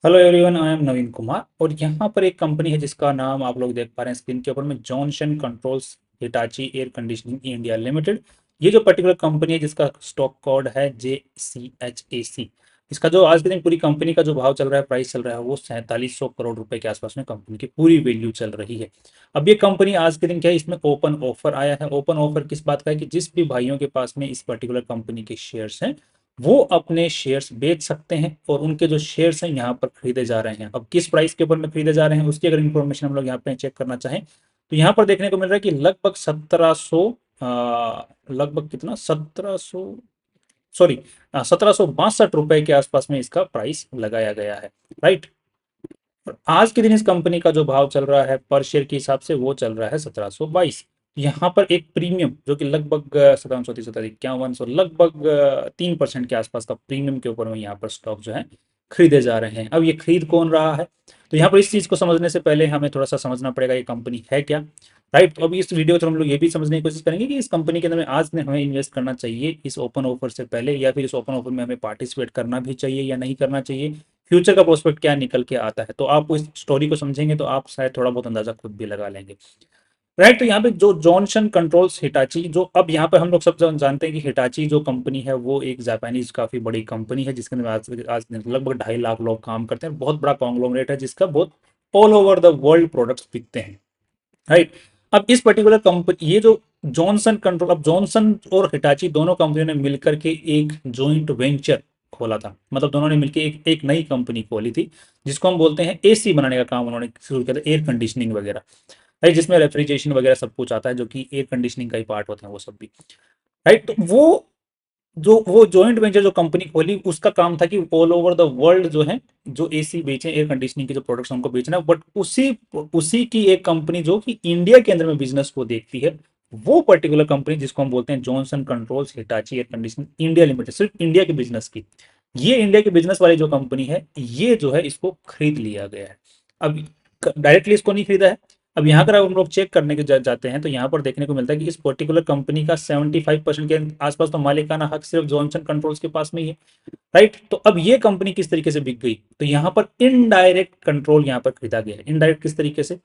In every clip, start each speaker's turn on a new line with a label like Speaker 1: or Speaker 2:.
Speaker 1: Hello everyone, I am नवीन कुमार। और यहाँ पर एक कंपनी है जिसका नाम आप लोग देख पा रहे हैं स्क्रीन के ऊपर में, Johnson controls Hitachi air conditioning India limited. ये जो पर्टिकुलर कंपनी है जिसका स्टॉक कोड है JCHAC। इसका जो आज के दिन पूरी कंपनी का जो भाव चल रहा है, प्राइस चल रहा है, वो 4700 करोड़ रुपए के आसपास में कंपनी की पूरी वैल्यू चल रही है। अब ये कंपनी आज के दिन क्या है, इसमें ओपन ऑफर आया है। ओपन ऑफर किस बात का है कि जिस भी भाइयों के पास में इस पर्टिकुलर कंपनी के शेयर्स हैं, वो अपने शेयर्स बेच सकते हैं और उनके जो शेयर्स हैं यहाँ पर खरीदे जा रहे हैं। अब किस प्राइस के ऊपर में खरीदे जा रहे हैं उसकी अगर इन्फॉर्मेशन हम लोग यहाँ पे चेक करना चाहें तो यहाँ पर देखने को मिल रहा है कि लगभग 1700, लगभग कितना 1700, सॉरी 1762 रुपए के आसपास में इसका प्राइस लगाया गया है। राइट। और आज के दिन इस कंपनी का जो भाव चल रहा है पर शेयर के हिसाब से वो चल रहा है 1722। यहाँ पर एक प्रीमियम जो कि लगभग 1731 सौ लगभग 3% के आसपास का प्रीमियम के ऊपर में यहाँ पर स्टॉक जो है खरीदे जा रहे हैं। अब ये खरीद कौन रहा है, तो यहाँ पर इस चीज़ को समझने से पहले हमें थोड़ा सा समझना पड़ेगा ये कंपनी है क्या। राइट। तो अभी इस वीडियो थ्रू हम लोग ये भी समझने की कोशिश करेंगे कि इस कंपनी के अंदर में आज में हमें इन्वेस्ट करना चाहिए इस ओपन ऑफर से पहले, या फिर इस ओपन ऑफर में हमें पार्टिसिपेट करना भी चाहिए या नहीं करना चाहिए, फ्यूचर का प्रोस्पेक्ट क्या निकल के आता है। तो आप इस स्टोरी को समझेंगे तो आप शायद थोड़ा बहुत अंदाजा खुद भी लगा लेंगे। राइट। तो यहाँ पे जो जॉनसन कंट्रोल्स हिटाची, जो अब यहाँ पे हम लोग सब जानते हैं कि हिटाची जो कंपनी है वो एक जापानीज काफी बड़ी कंपनी है जिसके अंदर आज लगभग 2.5 लाख लोग काम करते हैं। बहुत बड़ा कॉन्ग्लोमरेट है जिसका बहुत all over the world products बिकते हैं। राइट। अब इस पर्टिकुलर कंपनी, ये जो जॉनसन कंट्रोल, अब जॉनसन और हिटाची दोनों कंपनियों ने मिलकर के एक जॉइंट वेंचर खोला था। मतलब दोनों ने मिलकर एक नई कंपनी खोली थी जिसको हम बोलते हैं AC बनाने का काम उन्होंने शुरू किया था, एयर कंडीशनिंग वगैरह। राइट। जिसमें रेफ्रिजरेशन वगैरह सब कुछ आता है जो कि एयर कंडीशनिंग का ही पार्ट होते हैं वो सब भी। राइट। तो वो जॉइंट वेंचर जो कंपनी खोली उसका काम था कि ऑल ओवर द वर्ल्ड जो है, जो AC बेचे, एयर कंडीशनिंग के जो प्रोडक्ट्स उनको बेचना है, बट उसी उसी की एक कंपनी जो कि इंडिया के अंदर में बिजनेस को देखती है, वो पर्टिकुलर कंपनी जिसको हम बोलते हैं Johnson controls Hitachi air conditioning India limited, सिर्फ इंडिया के बिजनेस की। ये इंडिया के बिजनेस वाली जो कंपनी है, ये जो है इसको खरीद लिया गया है। अब डायरेक्टली इसको नहीं खरीदा है। अब यहाँ पर हम लोग चेक करने के जाते हैं तो यहाँ पर देखने को मिलता है कि इस पर्टिकुलर कंपनी का 75% के आसपास तो मालिकाना हक सिर्फ जॉनसन कंट्रोल्स के पास में ही है। राइट। तो अब ये कंपनी किस तरीके से बिक गई, तो यहाँ पर इनडायरेक्ट कंट्रोल यहाँ पर खरीदा गया है। इनडायरेक्ट किस तरीके से,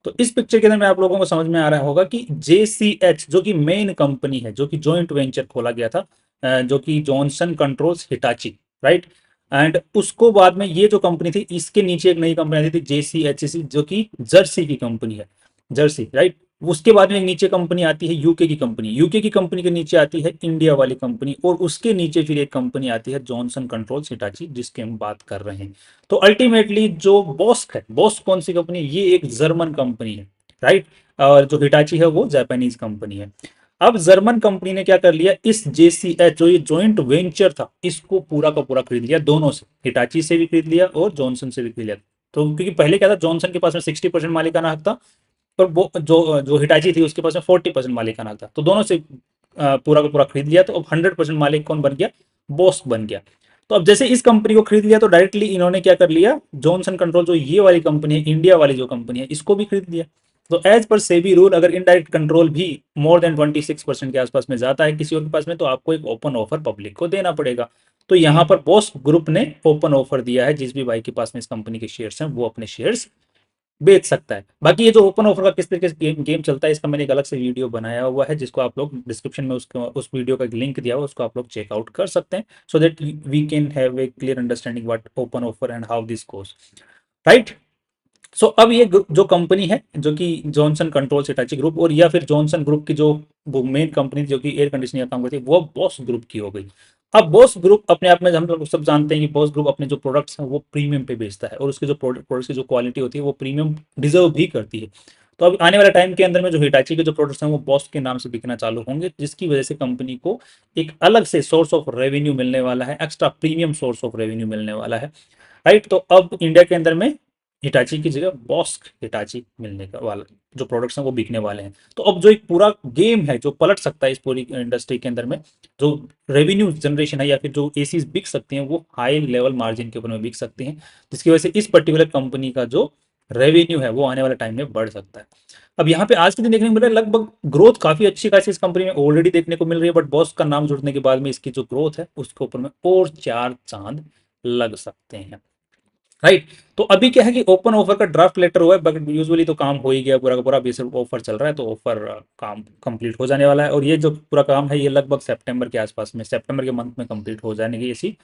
Speaker 1: तो इस पिक्चर के अंदर में आप लोगों को समझ में आ रहा होगा कि JCH जो कि मेन कंपनी है, जो कि जॉइंट वेंचर खोला गया था, जो कि Johnson controls Hitachi. Right. And उसको बाद में ये जो कंपनी थी इसके नीचे एक नई कंपनी आई थी JCHC, जो कि जर्सी की कंपनी है, जर्सी। राइट। उसके बाद में एक नीचे कंपनी आती है यूके की कंपनी, यूके की कंपनी के नीचे आती है इंडिया वाली कंपनी, और उसके नीचे फिर एक कंपनी आती है जॉनसन कंट्रोल्स हिटाची जिसकी हम बात कर रहे हैं। तो अल्टीमेटली जो बॉस्क है, बॉस्क कौन सी कंपनी है, ये एक जर्मन कंपनी है। राइट। और जो हिटाची है वो जापानीज कंपनी है। अब जर्मन कंपनी ने क्या कर लिया, इस JCH जो ये जॉइंट वेंचर था इसको पूरा का पूरा खरीद लिया, दोनों से, हिटाची से भी खरीद लिया और जॉनसन से भी खरीद लिया। तो क्योंकि पहले क्या था, जॉनसन के पास में 60% मालिकाना हक था, पर वो जो जो हिटाची थी उसके पास में 40% मालिकाना हक था, तो दोनों से पूरा का पूरा खरीद लिया। तो अब 100% मालिक कौन बन गया, बॉस्क बन गया। तो अब जैसे इस कंपनी को खरीद लिया तो डायरेक्टली इन्होंने क्या कर लिया, जॉनसन कंट्रोल जो ये वाली कंपनी है, इंडिया वाली जो कंपनी है, इसको भी खरीद लिया। तो एज पर सेबी रूल, अगर इनडायरेक्ट कंट्रोल भी मोर देन 26% के आसपास में जाता है किसी और के पास में, तो आपको एक ओपन ऑफर पब्लिक को देना पड़ेगा। तो यहाँ पर बॉस्क ग्रुप ने ओपन ऑफर दिया है, जिस भी भाई के पास में इस कंपनी के शेयर्स हैं वो अपने शेयर्स बेच सकता है। बाकी ये जो ओपन ऑफर का किस तरीके से गेम चलता है, इसका मैंने एक अलग से वीडियो बनाया हुआ है जिसको आप लोग डिस्क्रिप्शन में उसको उस वीडियो का एक लिंक दिया हुआ, उसको आप लोग चेकआउट कर सकते हैं, so that we can have a clear understanding what open offer and how this goes. Right. So अब ये जो कंपनी है जो कि जॉनसन कंट्रोल्स हिटाची ग्रुप, और या फिर जॉनसन ग्रुप की जो वो मेन कंपनी जो कि एयर कंडीशनिंग का काम करती है, वो बॉस ग्रुप की हो गई। अब बॉस ग्रुप अपने आप में हम लोग सब जानते हैं कि बॉस ग्रुप अपने जो प्रोडक्ट्स हैं वो प्रीमियम पे बेचता है, और उसके जो प्रोडक्ट्स की जो क्वालिटी होती है वो प्रीमियम डिजर्व भी करती है। तो अब आने वाले टाइम के अंदर में जो हिटाची के जो प्रोडक्ट्स हैं वो बॉस के नाम से बिकना चालू होंगे, जिसकी वजह से कंपनी को एक अलग से सोर्स ऑफ रेवेन्यू मिलने वाला है, extra premium source of revenue मिलने वाला है। राइट। तो अब इंडिया के अंदर में हिटाची की जगह बॉस्क हिटाची मिलने का वाला, जो प्रोडक्ट्स हैं वो बिकने वाले हैं। तो अब जो एक पूरा गेम है जो पलट सकता है इस पूरी इंडस्ट्री के अंदर में, जो रेवेन्यू जनरेशन है या फिर जो एसीज बिक सकती हैं वो हाई लेवल मार्जिन के ऊपर में बिक सकती हैं, जिसकी वजह से इस पर्टिकुलर कंपनी का जो रेवेन्यू है वो आने वाले टाइम में बढ़ सकता है। अब यहाँ पे आज के दिन देखने को मिल रहा है लगभग ग्रोथ काफी अच्छी खासी इस कंपनी में ऑलरेडी देखने को मिल रही है, बट बॉस का नाम जुड़ने के बाद में इसकी जो ग्रोथ है उसके ऊपर में और चार चांद लग सकते हैं। राइट। तो अभी क्या है कि ओपन ऑफर का ड्राफ्ट लेटर हुआ है, बट यूजुअली तो काम हो ही गया पूरा का पूरा, अभी सिर्फ ऑफर चल रहा है, तो ऑफर काम कंप्लीट हो जाने वाला है। और ये जो पूरा काम है ये लगभग सितंबर के आसपास में, सितंबर के मंथ में कंप्लीट हो जाने की ऐसी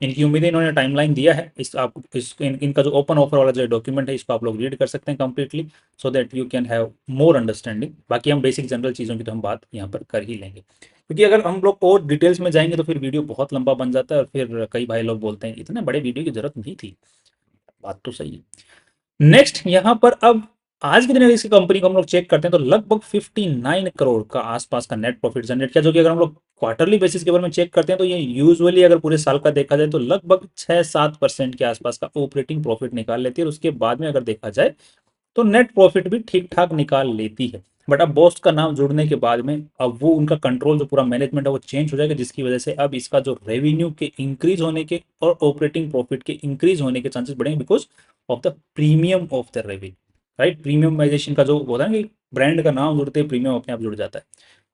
Speaker 1: इनकी उम्मीद है। इन्होंने टाइमलाइन दिया है। इस आप इनका जो ओपन ऑफर वाला जो डॉक्यूमेंट है इसको आप लोग रीड कर सकते हैं completely, so that you can have more understanding. बाकी हम बेसिक जनरल चीज़ों की तो हम बात यहाँ पर कर ही लेंगे, क्योंकि अगर हम लोग और डिटेल्स में जाएंगे तो फिर वीडियो बहुत लंबा बन जाता है, और फिर कई भाई लोग बोलते हैं इतने बड़े वीडियो की जरूरत नहीं थी। बात तो सही है। नेक्स्ट यहाँ पर अब आज के दिन अगर इसकी कंपनी को हम लोग चेक करते हैं तो लगभग 59 करोड़ का आसपास का नेट प्रॉफिट जनरेट किया, जो कि अगर हम लोग क्वार्टरली बेसिस के बारे में चेक करते हैं तो ये यूजुअली अगर पूरे साल का देखा जाए तो लगभग 6-7% के आसपास का ऑपरेटिंग प्रॉफिट निकाल लेती है। और उसके बाद में अगर देखा जाए तो नेट प्रॉफिट भी ठीक ठाक निकाल लेती है। बट अब बॉस का नाम जुड़ने के बाद में अब वो उनका कंट्रोल जो पूरा मैनेजमेंट है वो चेंज हो जाएगा, जिसकी वजह से अब इसका जो रेवेन्यू के इंक्रीज होने के और ऑपरेटिंग प्रॉफिट के इंक्रीज होने के चांसेस बढ़ेंगे, because of the premium of the revenue. Right, premiumization का जो होता है ना कि ब्रांड का नाम जुड़ते ही प्रीमियम अपने आप जुड़ जाता है,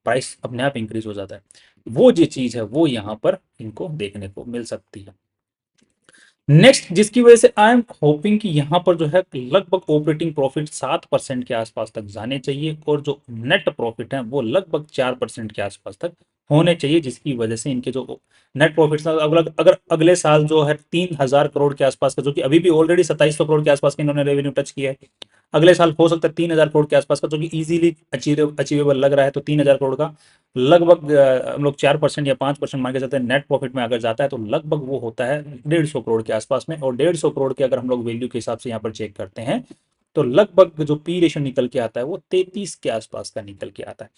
Speaker 1: प्राइस अपने आप इंक्रीज हो जाता है। वो जो चीज़ है वो यहाँ पर इनको देखने को मिल सकती है। नेक्स्ट जिसकी वजह से आई एम होपिंग कि यहाँ पर जो है लगभग ऑपरेटिंग प्रॉफिट 7% के आसपास तक जाने चाहिए, और जो नेट प्रॉफिट है वो लगभग 4% के आसपास तक होने चाहिए, जिसकी वजह से इनके जो नेट प्रॉफिट अगर अगले साल जो है 3,000 करोड़ के आसपास का, जो कि अभी भी ऑलरेडी 2700 करोड़ के आसपास का इन्होंने रेवेन्यू टच किया है, अगले साल हो सकता है 3,000 करोड़ के आसपास का, जो कि इजीली अचीवेबल लग रहा है। तो 3,000 करोड़ का लगभग हम लोग 4% या 5% मान के चलते हैं नेट प्रॉफिट में अगर जाता है तो लगभग वो होता है 150 करोड़ के आसपास में। और 150 करोड़ के अगर हम लोग वैल्यू के हिसाब से यहाँ पर चेक करते हैं तो लगभग जो पी रेशियो निकल के आता है वो 33 के आसपास का निकल के आता है।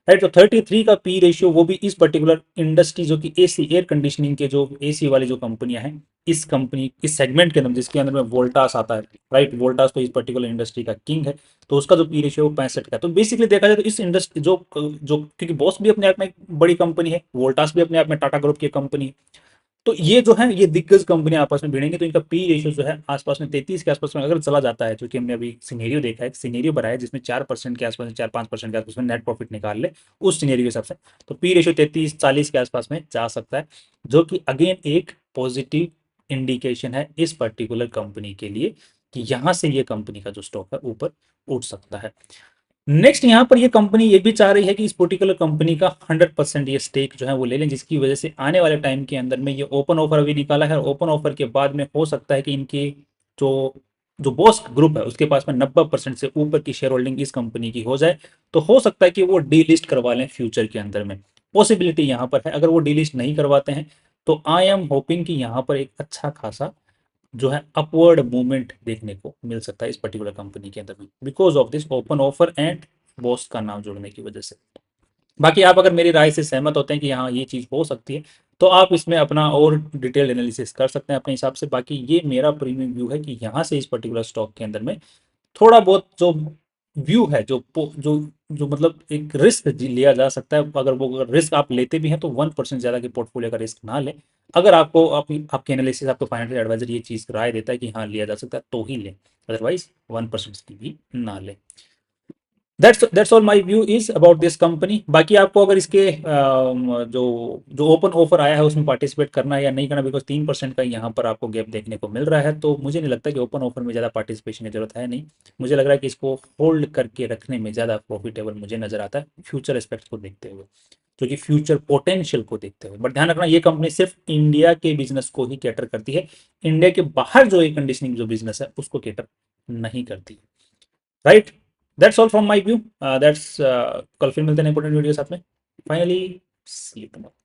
Speaker 1: राइट, तो 33 का पी रेशियो, वो भी इस पर्टिकुलर इंडस्ट्री जो कि एसी एयर कंडीशनिंग के जो एसी वाली जो कंपनियां हैं, इस कंपनी इस सेगमेंट के अंदर जिसके अंदर में वोल्टास आता है। राइट, वोल्टास तो इस पर्टिकुलर इंडस्ट्री का किंग है, तो उसका जो पी रेशियो है वो 65 का है। तो बेसिकली देखा जाए तो इस इंडस्ट्री जो जो क्योंकि बॉस भी अपने आप में एक बड़ी कंपनी है, वोल्टास भी अपने आप में टाटा ग्रुप की कंपनी है, तो ये जो है ये दिग्गज कंपनी आपस में भिड़ेंगे, तो इनका पी रेशियो जो है आसपास में 33 के आसपास में अगर चला जाता है, जो कि हमने अभी सिनेरियो देखा है, सिनेरियो बनाया है जिसमें 4% के आसपास 4-5% के आसपास में नेट प्रॉफिट निकाल ले उस सिनेरियो के हिसाब से, तो पी रेशियो 33-40 के आसपास में जा सकता है, जो कि अगेन एक पॉजिटिव इंडिकेशन है इस पर्टिकुलर कंपनी के लिए कि यहाँ से ये कंपनी का जो स्टॉक है ऊपर उठ सकता है। नेक्स्ट यहाँ पर ये कंपनी ये भी चाह रही है कि इस पर्टिकुलर कंपनी का 100% ये स्टेक जो है वो ले लें, जिसकी वजह से आने वाले टाइम के अंदर में ये ओपन ऑफर अभी निकाला है, और ओपन ऑफर के बाद में हो सकता है कि इनकी जो जो बॉस ग्रुप है उसके पास में 90% से ऊपर की शेयर होल्डिंग इस कंपनी की हो जाए, तो हो सकता है कि वो डीलिस्ट करवा लें फ्यूचर के अंदर में। पॉसिबिलिटी यहाँ पर है, अगर वो डीलिस्ट नहीं करवाते हैं तो आई एम होपिंग कि यहाँ पर एक अच्छा खासा जो है अपवर्ड मूवमेंट देखने को मिल सकता है इस पर्टिकुलर कंपनी के अंदर में, because of this open offer and boss का नाम जोड़ने की वजह से। बाकी आप अगर मेरी राय से सहमत होते हैं कि हाँ ये चीज़ हो सकती है, तो आप इसमें अपना और डिटेल एनालिसिस कर सकते हैं अपने हिसाब से। बाकी ये मेरा प्रीमियम व्यू है कि यहाँ से इस पर्टिकुलर स्टॉक के अंदर में थोड़ा बहुत जो व्यू है, जो जो मतलब एक रिस्क लिया जा सकता है, अगर वो अगर रिस्क आप लेते भी हैं तो 1% ज़्यादा के पोर्टफोलियो का रिस्क ना लें। अगर आपको आपके एनालिसिस आपको फाइनेंशियल एडवाइजर ये चीज़ राय देता है कि हाँ लिया जा सकता है तो ही लें, अदरवाइज 1% की भी ना लें। That's all my view is about this company. बाकी आपको अगर इसके जो जो ओपन ऑफर आया है उसमें पार्टिसिपेट करना है या नहीं करना, बिकॉज 3% का यहाँ पर आपको गैप देखने को मिल रहा है, तो मुझे नहीं लगता कि ओपन ऑफर में ज़्यादा पार्टिसिपेशन की जरूरत है नहीं। मुझे लग रहा है कि इसको होल्ड करके रखने में ज़्यादा प्रॉफिटेबल मुझे नजर आता है फ्यूचर एस्पेक्ट को देखते हुए, जो कि फ्यूचर पोटेंशियल को देखते हुए। बट ध्यान रखना ये कंपनी सिर्फ इंडिया के बिजनेस को ही कैटर करती है, इंडिया के बाहर जो एयर कंडीशनिंग जो बिजनेस है उसको कैटर नहीं करती। Right, that's all from my view. That's कल फिर मिलते हैं इंपॉर्टेंट वीडियो के साथ में। Finally see you tomorrow.